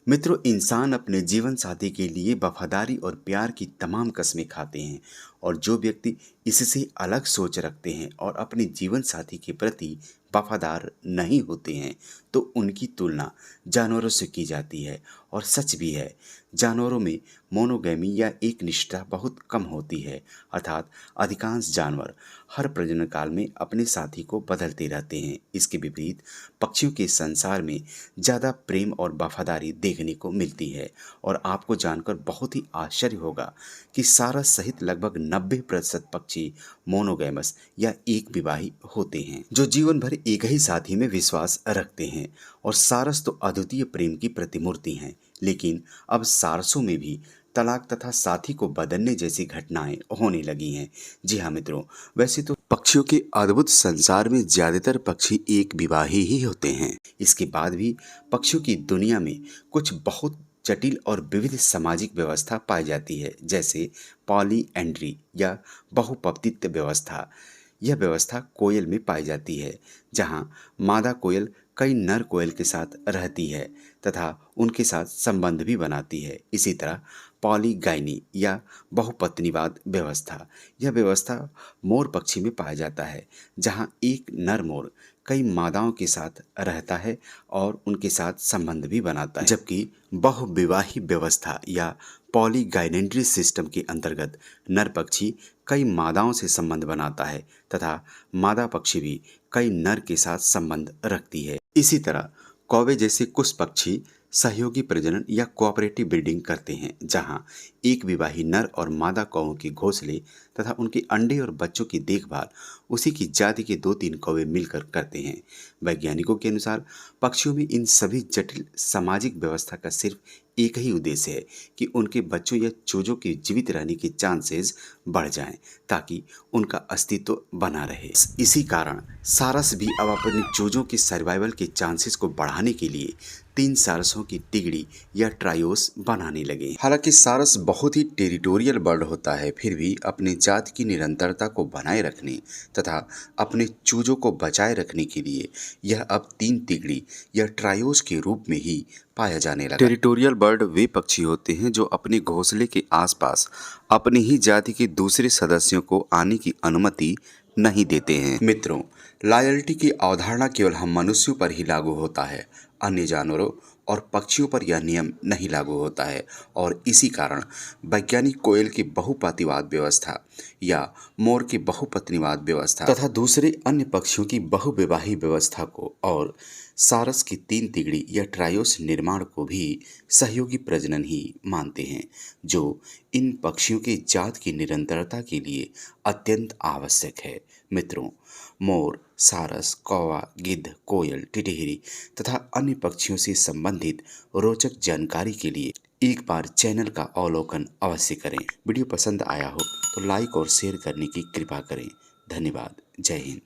मित्रों, इंसान अपने जीवन साथी के लिए वफादारी और प्यार की तमाम कस्में खाते हैं। और जो व्यक्ति इससे अलग सोच रखते हैं और अपने जीवन साथी के प्रति वफादार नहीं होते हैं, तो उनकी तुलना जानवरों से की जाती है। और सच भी है, जानवरों में मोनोगैमी या एक निष्ठा बहुत कम होती है। अर्थात अधिकांश जानवर हर प्रजनन काल में अपने साथी को बदलते रहते हैं। इसके विपरीत पक्षियों के संसार में ज़्यादा प्रेम और वफादारी देखने को मिलती है। और आपको जानकर बहुत ही आश्चर्य होगा कि सारस सहित लगभग 90% पक्षी मोनोगैमस या एक विवाही होते हैं, जो जीवन भर एक ही साथी में विश्वास रखते हैं। और सारस तो अद्वितीय प्रेम की प्रतिमूर्ति हैं, लेकिन अब सारसों में भी तलाक तथा साथी को बदलने जैसी घटनाएं होने लगी हैं। जी हाँ मित्रों, वैसे तो पक्षियों के अद्भुत संसार में ज्यादातर पक्षी एक विवाही ही होते हैं। इसके बाद भी पक्षियों की दुनिया में कुछ बहुत जटिल और विविध सामाजिक व्यवस्था पाई जाती है, जैसे पॉली एंड्री या बहुपत्नित्व व्यवस्था। यह व्यवस्था कोयल में पाई जाती है, जहाँ मादा कोयल कई नर कोयल के साथ रहती है तथा उनके साथ संबंध भी बनाती है। इसी तरह पॉलीगाइनी या बहुपत्नीवाद व्यवस्था, यह व्यवस्था मोर पक्षी में पाया जाता है, जहाँ एक नर मोर कई मादाओं के साथ रहता है और उनके साथ संबंध भी बनाता है। जबकि बहुविवाही व्यवस्था या पॉलीगाइनेंड्री सिस्टम के अंतर्गत नर पक्षी कई मादाओं से संबंध बनाता है तथा मादा पक्षी भी कई नर के साथ संबंध रखती है। इसी तरह कौवे जैसे कुछ पक्षी सहयोगी प्रजनन या कोऑपरेटिव ब्रीडिंग करते हैं, जहां एक विवाही नर और मादा कौवों के घोंसले तथा उनके अंडे और बच्चों की देखभाल उसी की जाति के 2-3 कौवे मिलकर करते हैं। वैज्ञानिकों के अनुसार पक्षियों में इन सभी जटिल सामाजिक व्यवस्था का सिर्फ एक ही उद्देश्य है कि उनके बच्चों या चूजों के जीवित रहने के चांसेस बढ़ जाएं, ताकि उनका अस्तित्व बना रहे। इसी कारण सारस भी अब अपने चूजों के सर्वाइवल के चांसेस को बढ़ाने के लिए 3 सारसों की तिगड़ी या ट्रायोस बनाने लगे। हालांकि सारस बहुत ही टेरिटोरियल बर्ड होता है, फिर भी अपनी जाति की निरंतरता को बनाए रखने तथा अपने चूजों को बचाए रखने के लिए यह अब 3 तिगड़ी या ट्रायोस के रूप में ही पाया जाने लगा। टेरिटोरियल बर्ड वे पक्षी होते हैं जो अपने घोंसले के आसपास अपनी ही जाति के दूसरे सदस्यों को आने की अनुमति नहीं देते हैं। मित्रों, लॉयल्टी की अवधारणा केवल हम मनुष्यों पर ही लागू होता है, अन्य जानवरों और पक्षियों पर यह नियम नहीं लागू होता है। और इसी कारण वैज्ञानिक कोयल की बहुपतिवाद व्यवस्था या मोर की बहुपत्नीवाद व्यवस्था तथा दूसरे अन्य पक्षियों की बहुविवाही व्यवस्था को और सारस की 3 तिगड़ी या ट्रायोस निर्माण को भी सहयोगी प्रजनन ही मानते हैं, जो इन पक्षियों के जात की निरंतरता के लिए अत्यंत आवश्यक है। मित्रों, मोर, सारस, कौवा, गिद्ध, कोयल, टिटहिरी तथा अन्य पक्षियों से संबंधित रोचक जानकारी के लिए एक बार चैनल का अवलोकन अवश्य करें। वीडियो पसंद आया हो तो लाइक और शेयर करने की कृपा करें। धन्यवाद। जय हिंद।